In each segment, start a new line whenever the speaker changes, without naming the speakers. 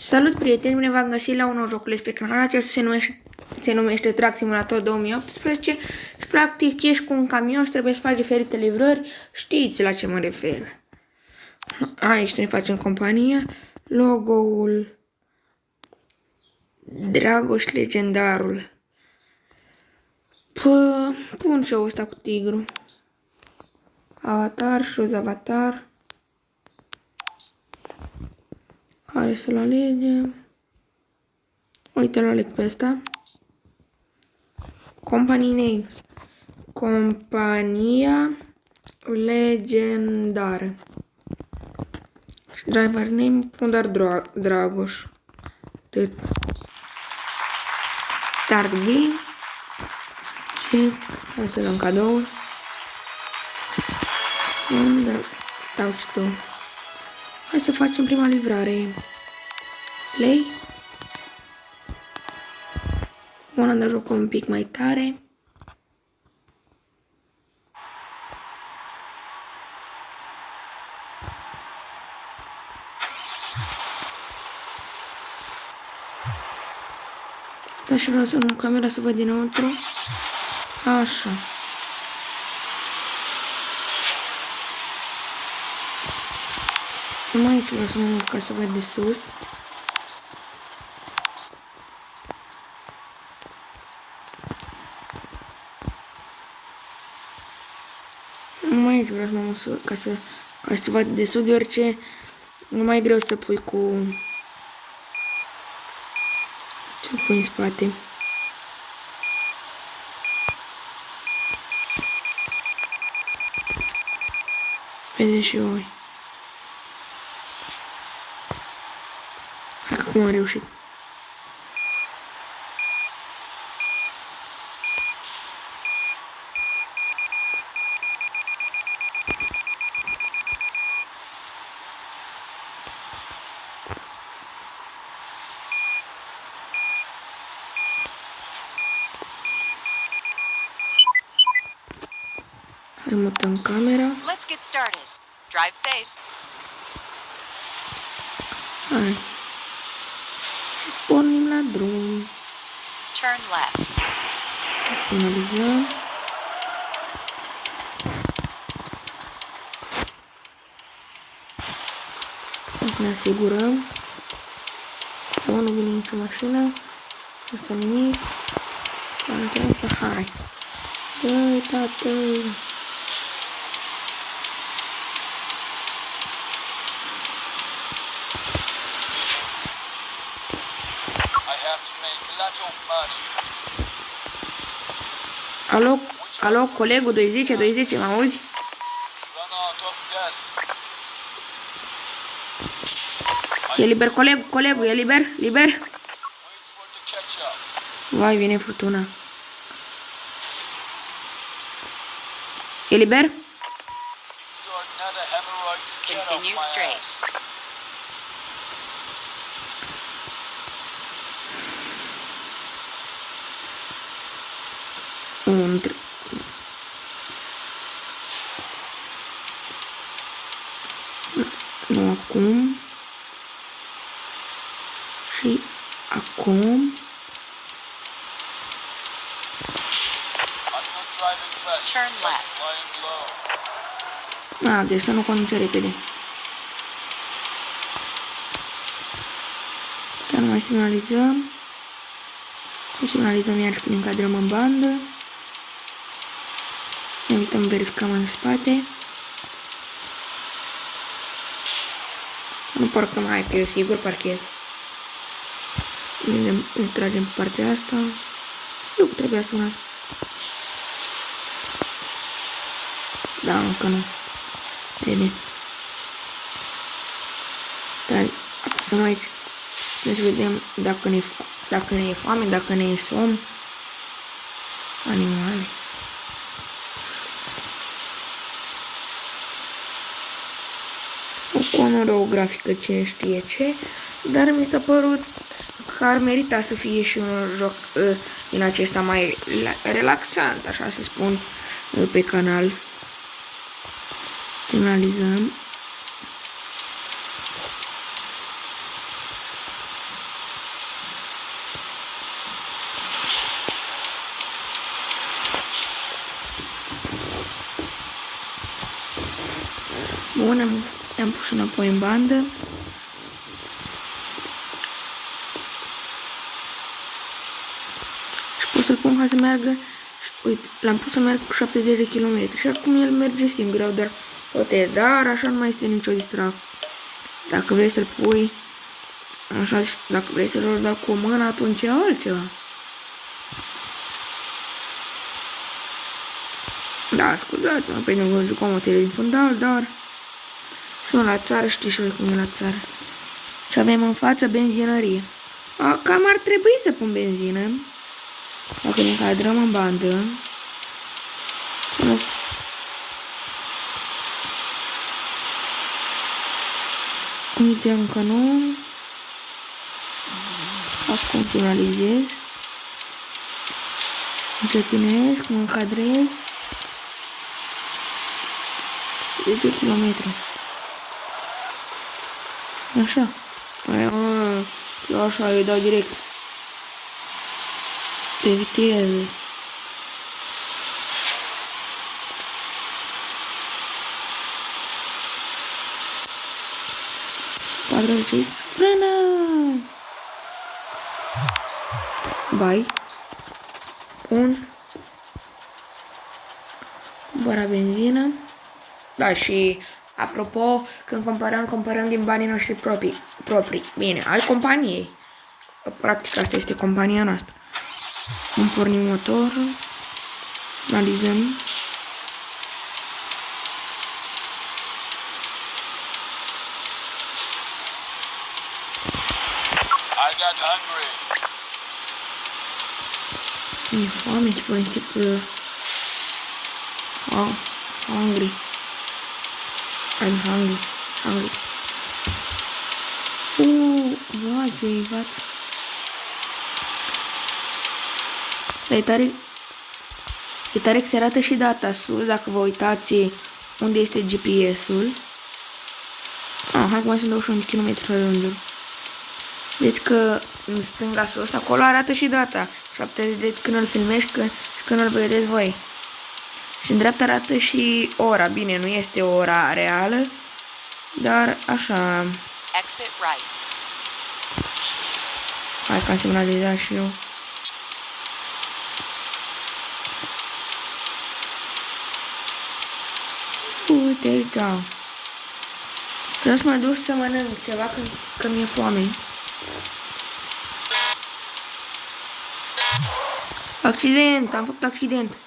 Salut prieteni, bine v-am găsit la un nou joculeț pe canal. Acesta se numește Truck Simulator 2018 și practic ești cu un camion și trebuie să faci diferite livrări. Știți la ce mă refer. Aici ne facem compania, logo-ul Dragoș Legendarul. Pun show-ul ăsta cu tigru. Avatar, șuz avatar. Care să-l alegem? Uite, îl aleg pe ăsta. Company name. Compania legendară. Și driver name pun doar Dragoș. Atât. Start game. Și hai să dăm cadouri. Unde dau și tu. Hai să facem prima livrare. Play. Mâna de joc un pic mai tare. Da, și vreau să în camera să văd dinăuntru. Așa. Numai aici vreau să mă mut ca să văd de sus. Numai aici vreau să mă mut ca să văd de sus, deoarece nu mai e greu să pui cu ce pui în spate. Vedeți și voi. Hai că cum am reușit. Hai mutăm camera.
Let's get started. Drive safe.
Hai. Și pornim la drum.
Turn left.
Personalizăm. Ne asigurăm. Nu vine nicio mașină. Asta nimic. Partea asta, hai. Dă-i, tată. Alo, colegul 210, mă auzi? E liber, colegul, e liber? Vai, vine furtuna. E liber?
Continue straight.
Nu acum. Și acum.
Turn left.
Deci să nu conduce repede. Chiar nu mai semnalizăm. Nu semnalizăm iar când încadrăm în bandă. Ne uităm, verificăm în spate. Nu parcăm, hai că eu sigur parchez. Ne tragem pe partea asta. Eu că trebuia să mai... Da, încă nu. Vede. Dar apăsăm aici. Deci vedem dacă ne e foame, dacă ne e somn. Animale. O nouă grafică, cine știe ce. Dar mi s-a părut că ar merita să fie și un joc din acesta mai relaxant, așa să spun, pe canal. Finalizăm. Bun, am pus înapoi în bandă. Și pot să-l pun ca să meargă. Uite, l-am pus să meargă cu 70 de km. Și acum el merge singur, dar poate, dar așa nu mai este nicio distracție. Dacă vrei să-l pui așa, dacă vrei să joci doar cu o mână, atunci e altceva. Da, scuzați-mă, pe mine vă jucam o tele din fundal, dar sunt la țară, știi și voi cum e la țară. Și avem în față benzinărie. Cam ar trebui să pun benzină. Dacă ne încadrăm în bandă. Uite, încă nu. Acum finalizez. Încetinesc, mă încadrez. 10 km. Așa. Eu așa, eu dau direct. De viteză. Pardon, ce frână! Bai. Un. Bara benzină. Da, și apropo, când comparăm din banii noștri proprii. Bine, al companiei. Practic asta este compania noastră. Îmi pornim motorul. Analizăm.
I got hungry.
Mi-e foame, spune tipul. Hungry. I'm hungry. Vai, ce-i față. Dar e tare că se arată și data sus, dacă vă uitați unde este GPS-ul. Hai că mai sunt 21 km să ajungem. Deci că în stânga sus, acolo arată și data. 7, deci când îl filmești și când îl vedeți voi. Și în dreapta arată și ora. Bine, nu este ora reală, dar așa.
Exit right.
Hai că am semnalizat și eu. Uite aici. Vreau să mă duc să mănânc ceva că mi-e foame. Accident! Am făcut accident.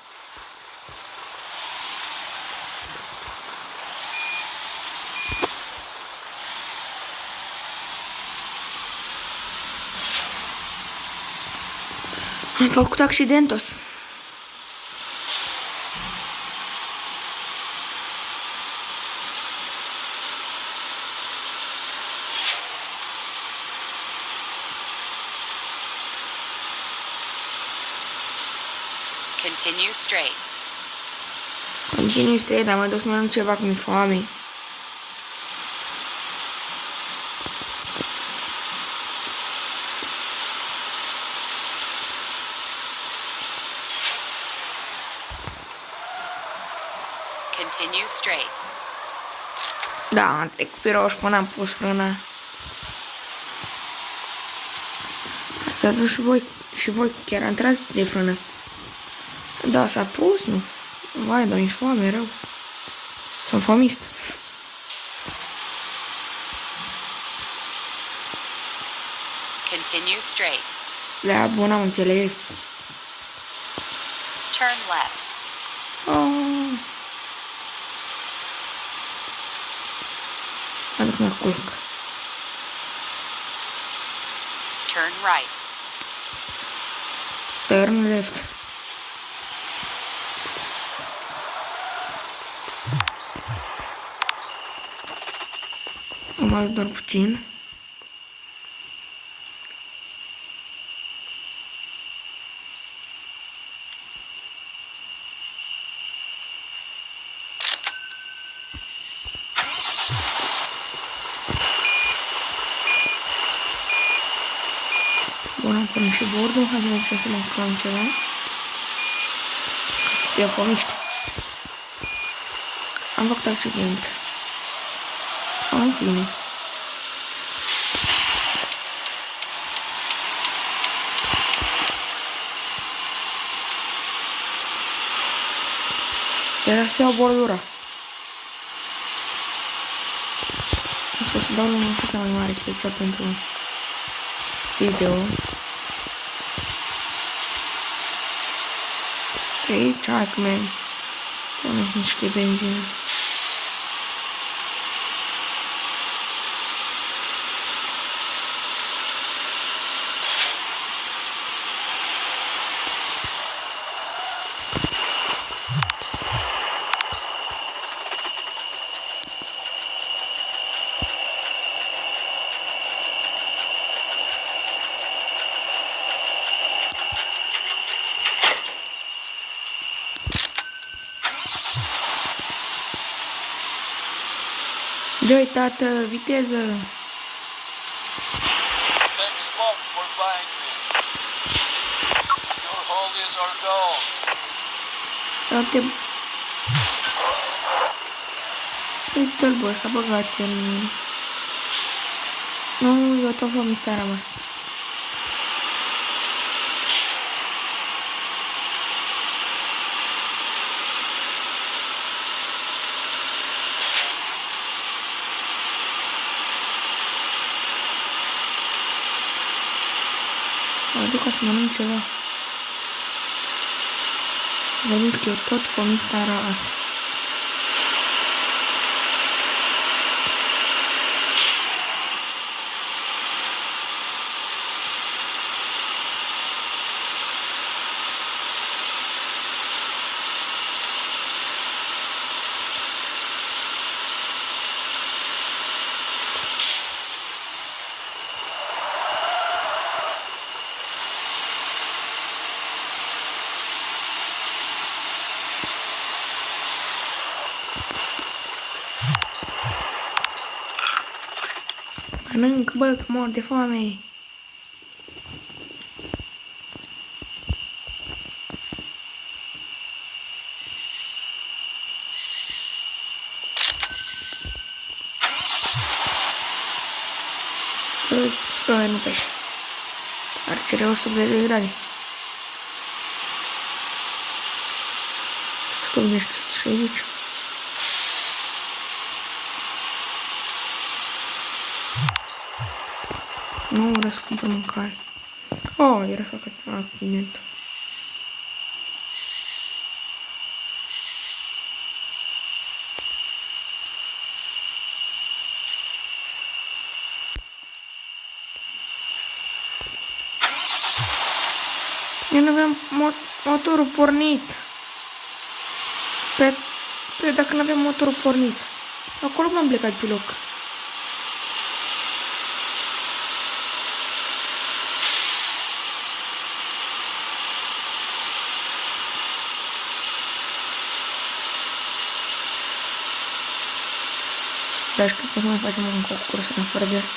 Am făcut accidentos.
Continue straight.
Continui straight, dar mă duc să mănânc ceva că mi-e foame.
Continue straight.
Da, am trecut pe roșu până am pus frâna. Dar și voi chiar am tras de frână. Da, s-a pus, nu? Vai, dar mi-e foame rău. Sunt foamist.
Continue straight.
Da, bun, am înțeles.
Turn left.
Aduc mă culc.
Turn right.
Turn left. Am ales doar puțin. Bun, am pornit și bordul. Hai să mergem să mâncăm ceva. Ca să fie fomiști. Am făcut accident. În fine. Era să iau bordura. Deci o să dau un pic mai mare special pentru video. Aici, hai că mi-am pune niște benzină. De uitat viteză.
Thanks, Monk, for buying me. Your hold is our goal.
Uite-l, bă, s-a băgat el în mine. Nu, eu tot fomista a rămas. Mă duc ca să mănânc ceva. Veniți că eu tot fomista a rămas. Mănânc, bă, că mor de foame. Bă, nu pește. Ar cere 180 de grade. 180, 360. Nu vreau să cumpăr mâncare. Oh, era să fac accident. Eu nu aveam motorul pornit. Pe dacă nu aveam motorul pornit. Acolo m-am plecat pe loc. Dar știu că o să mai facem un concurs în afară de asta.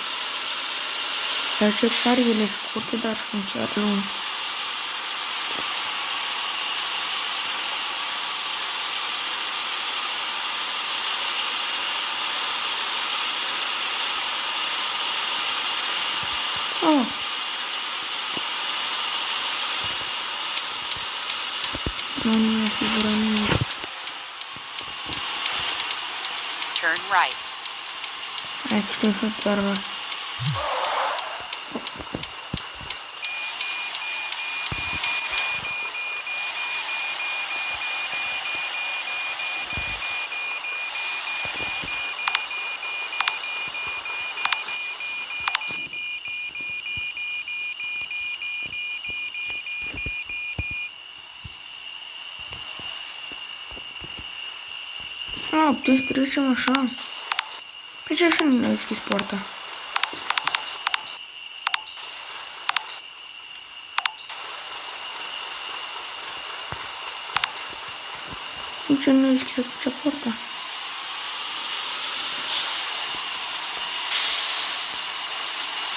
Dar ce pariile scurte, dar sunt chiar lungi. Oh. Nu asigură nimic.
Turn right.
Hai că știu să doar. Putem să trecem așa. Pe ce așa nu a deschis poarta? Nici nu a deschis acea poarta.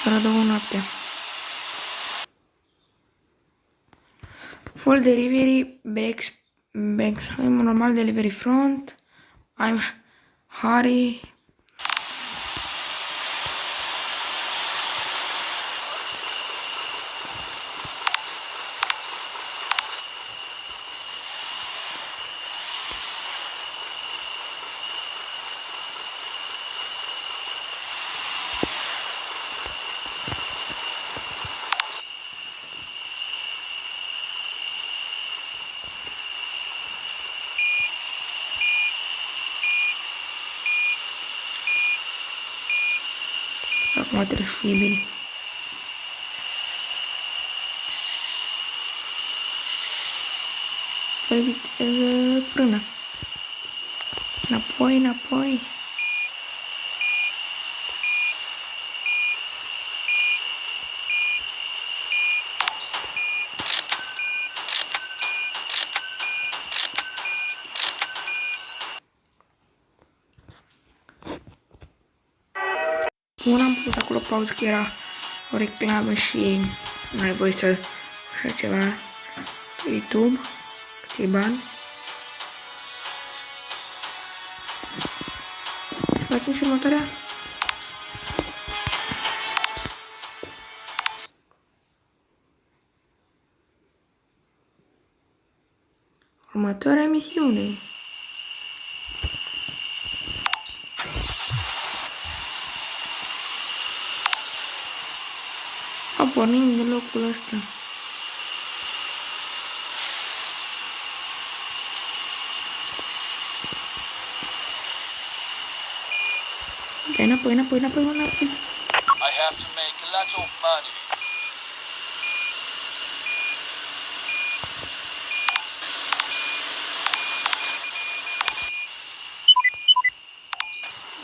Era de o noapte. Full delivery, bags, I'm normal delivery front. I'm Harry. Mă trebuie să fie bine. Fă viteză, frână. Înapoi, înapoi. Una am pus acolo pauză că era o reclamă și nu are voie să așa ceva pe YouTube. Câți bani. Să facem și următoarea. Următoarea misiune. Pornim de locul ăsta. Dai înapoi, înapoi, înapoi, înapoi.
I have to make a lot of money.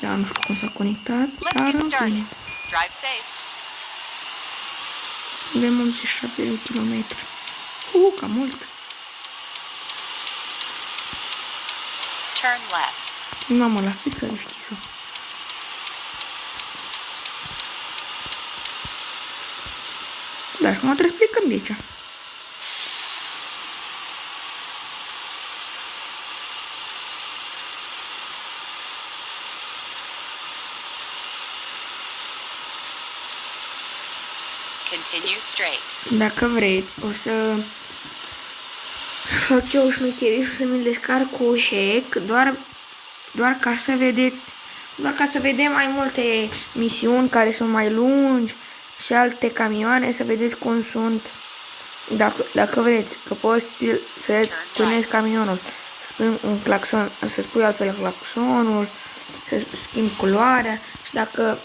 Da, nu știu cum s-a conectat, dar
Let's get
în
started.
fine.
Drive safe.
Avem 87 de kilometri. Cam mult.
Turn left.
Mamă, la fix a deschis-o. Da, și acum trebuie să plecăm de aici.
Continue straight.
Dacă vreți, o să fac eu șmecherii și o să mi-l descarc cu hack, doar ca să vedeți, doar ca să vedem mai multe misiuni care sunt mai lungi și alte camioane, să vedeți cum sunt. Dacă vreți, că poți să-ți tunezi camionul, să spui un claxon, să spui altfel claxonul, să schimbi culoarea și dacă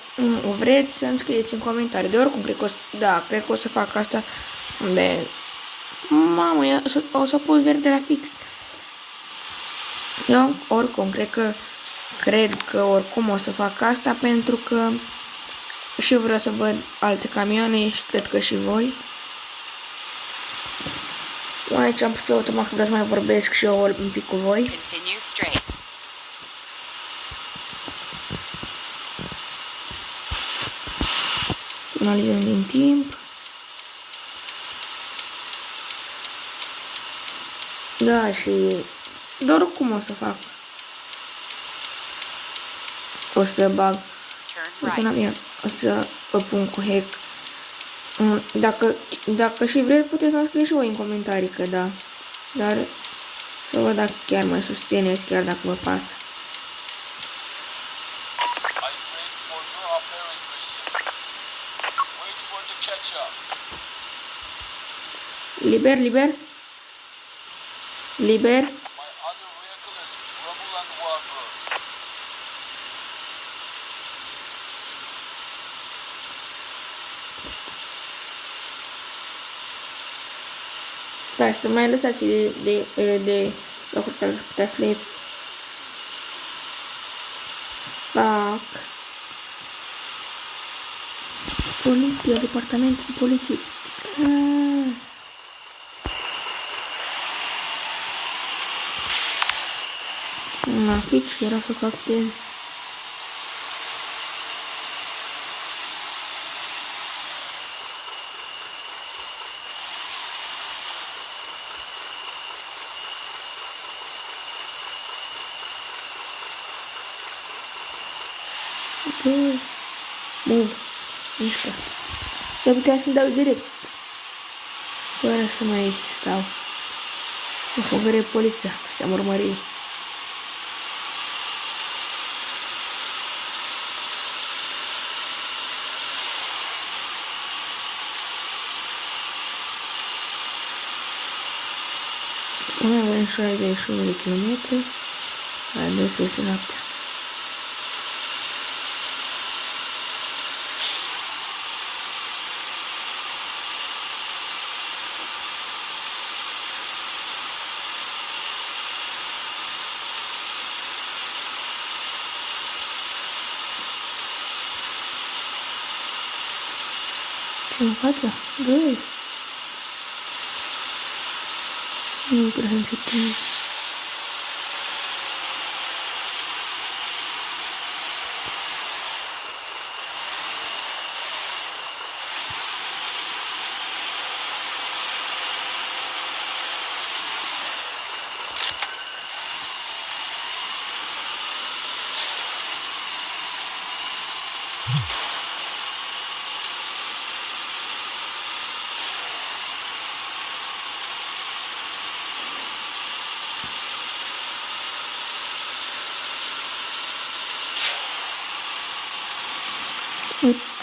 vreți să-mi scrieți în comentarii. De oricum, cred că o să fac asta de... Mamă, o să pus verde la fix. Eu oricum, cred că oricum o să fac asta pentru că și vreau să văd alte camioane și cred că și voi. Aici am pus pe automat că vreau să mai vorbesc și eu un pic cu voi.
Continue straight.
Analizăm din timp. Da, și doar cum o să fac. O să bag
Turn
uite, un
right.
avion. O să o pun cu hack. Dacă și vreți, puteți să mă scrieți și voi în comentarii că da. Dar să văd dacă chiar mă susțineți, chiar dacă vă pasă.
I brake for no apparent reason. Wait for the catch-up.
Liber, liber. Liber.
My other vehicle is Romulan Warbird.
Dar să mai lăsați de locuri care putea să le fac. Poliția, departamentul de poliție. La fix era să o captez. Move. Mișcă. Dar putea să-mi dau direct. Fără să mai stau. Mă făgăre poliția. Făceam urmărire. Mai avem 61 de kilometri. La 12 noaptea. Ce în față? Vezi? Nu prea încetim.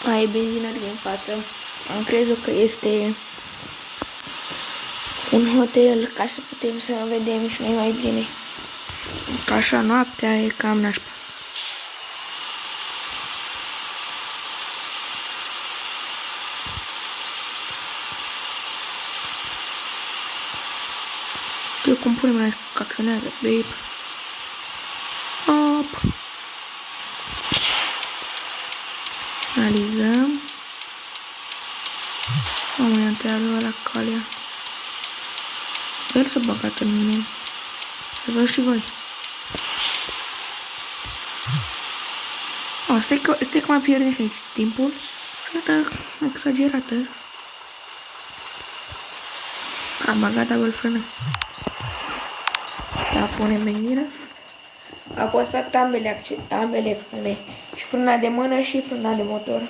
Ai benzinărie în față. Am crezut că este un hotel ca să putem să vedem și noi mai bine. Că așa noaptea e cam nașpa. Eu cum punem la că acționează, babe. Op. Analizăm. Am un antealul la calea. El s-a băgat în mine. Să văd și voi. Stai că m-a pierdut aici timpul. Exagerată. Am băgat double frână. Da, punem benzină. A apăsat ambele frâne. Și frâna de mână și frâna de motor.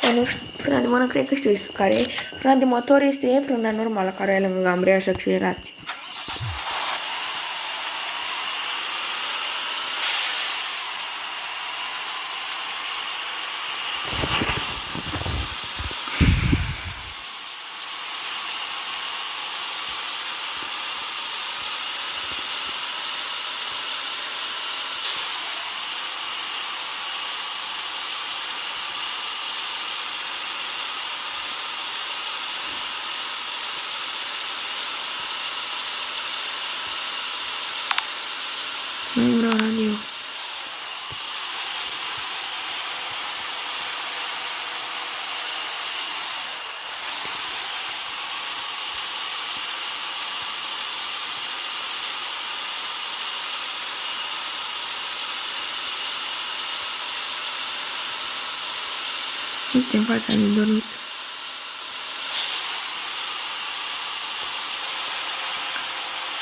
Nu știu, frâna de mână cred că știu care e. Frâna de motor este frâna normală care e lângă ambreiaj și accelerație. Nu vreau radio. Uite în fața mi-a dormit.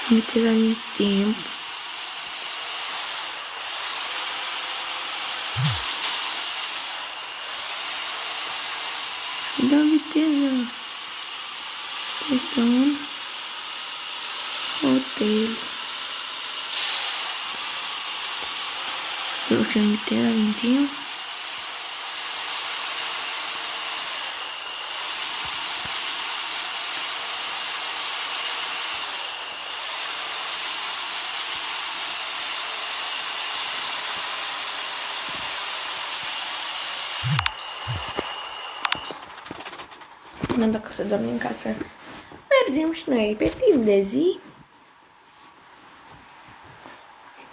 Și viteza din timp. Și dăm viteză. Este un hotel. Reducem viteza din timp. Până dacă să dormim ca să mergem și noi pe timp de zi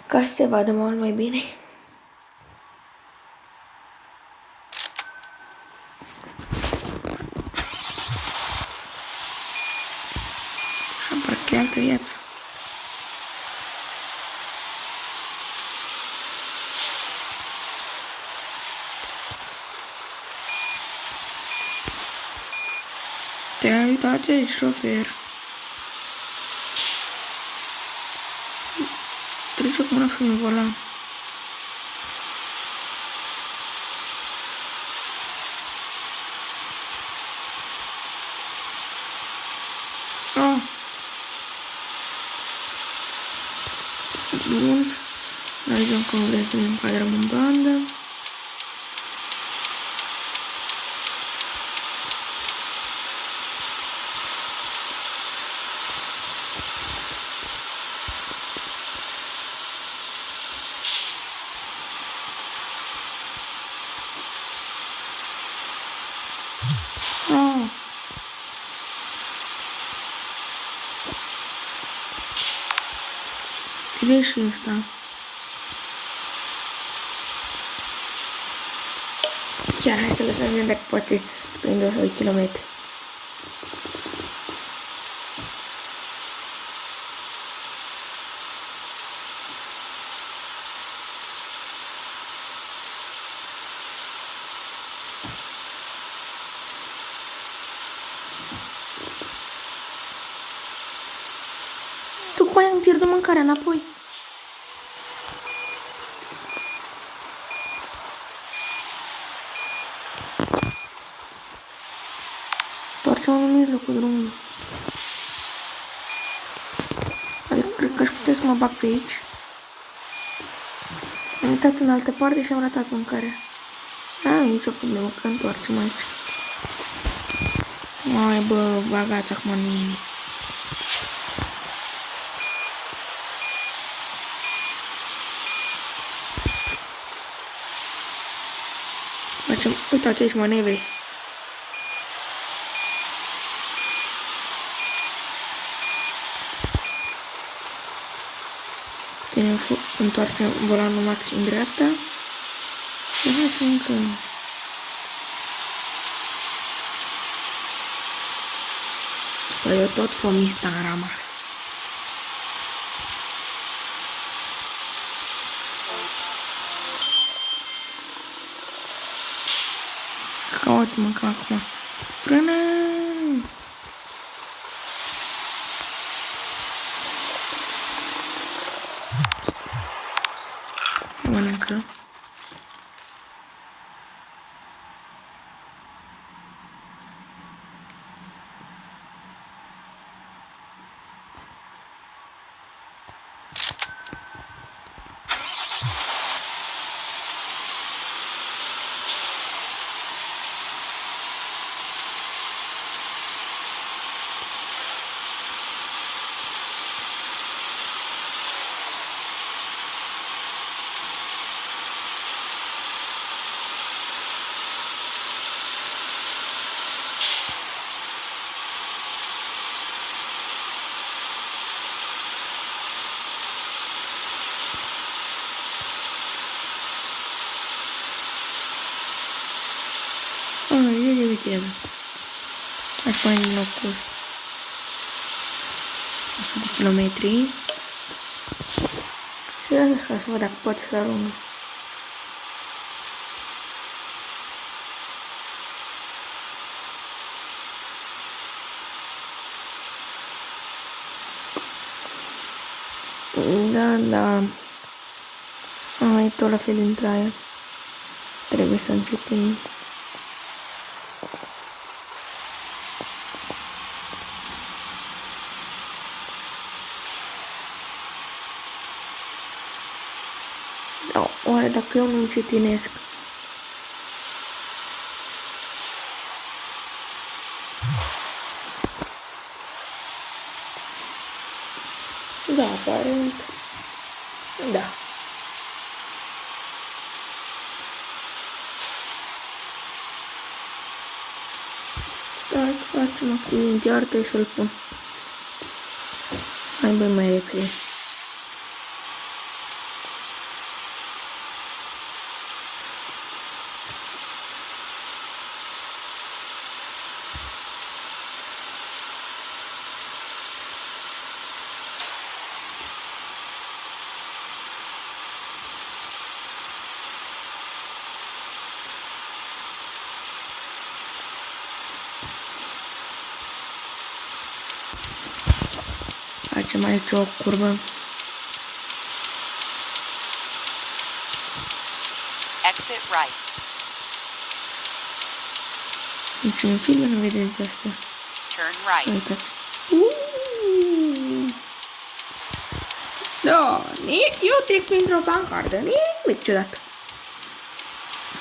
ca să se vadă mult mai bine. Și parcă e altă viață. Te-ai uitat, ești șofer. Trece cu mâna în volan. Oh. Bun. Analizăm cum vrem să ne încadrăm în bandă. Oh. Activezi și ăsta. Chiar hai să lăsăm vedem dacă poate prinde 2 km. După aia îmi pierd mâncarea înapoi. Întoarcem în mijlocul drumului. Adică cred că aș putea să mă bag pe aici. Am uitat în altă parte și am ratat mâncarea. Nu am nicio problemă că întoarcem aici. Mai bă, bagați acum în mine. Facem, uitați aici manevre. Întoarcem volanul maxim în dreapta. Și hai să mâncăm. Bă, eu tot fomista am rămas. Haotic mâncăm acum. Frână! Mănâncă. E de viteză. Hai să punem din nou cu 100 de kilometri. Și așa să văd dacă poate să ajungă. Da. Ai tot la fel între aia. Trebuie să încetinim. Da, oare dacă eu nu încetinesc? Da, aparent. Da. Stai, facem accident, iar trebuie să-l pun. Hai băi mai repede. Facem aici o curbă.
Exit right.
Niciun film nu vedeți asta.
Turn right.
Uitați. Da, eu trec printr-o pancardă, nimic ciudat.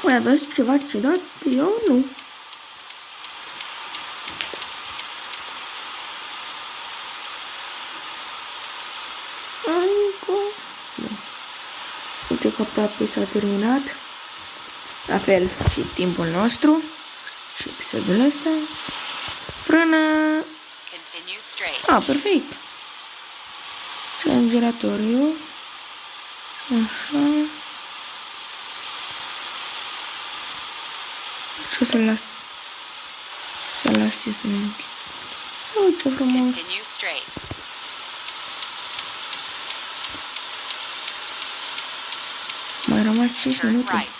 Voi aveți ceva ciudat? Eu nu. Uite că aproape s-a terminat. La fel și timpul nostru. Și episodul ăsta. Frână.
Continue straight.
Ah, perfect. Schimbăm giratoriu. Așa. Și o să-l las. Să-l las eu să ne închid. Uite ce frumos.
Continue straight.
Mai rămas 5
Turn
minute.
right.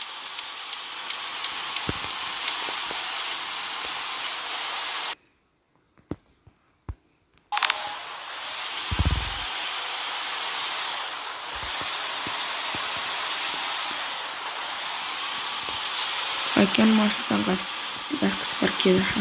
Hai, chiar nu mă așteptam ca să parchez așa.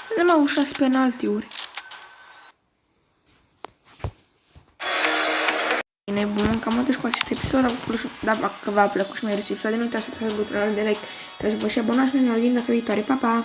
Vedem au 6 penaltiuri. Nebun, cam atât cu acest episod. Dacă v-a plăcut și mai reținut, nu uitați să apăsați butonul de like, să vă și abonați și ne auzim data viitoare. Pa, pa!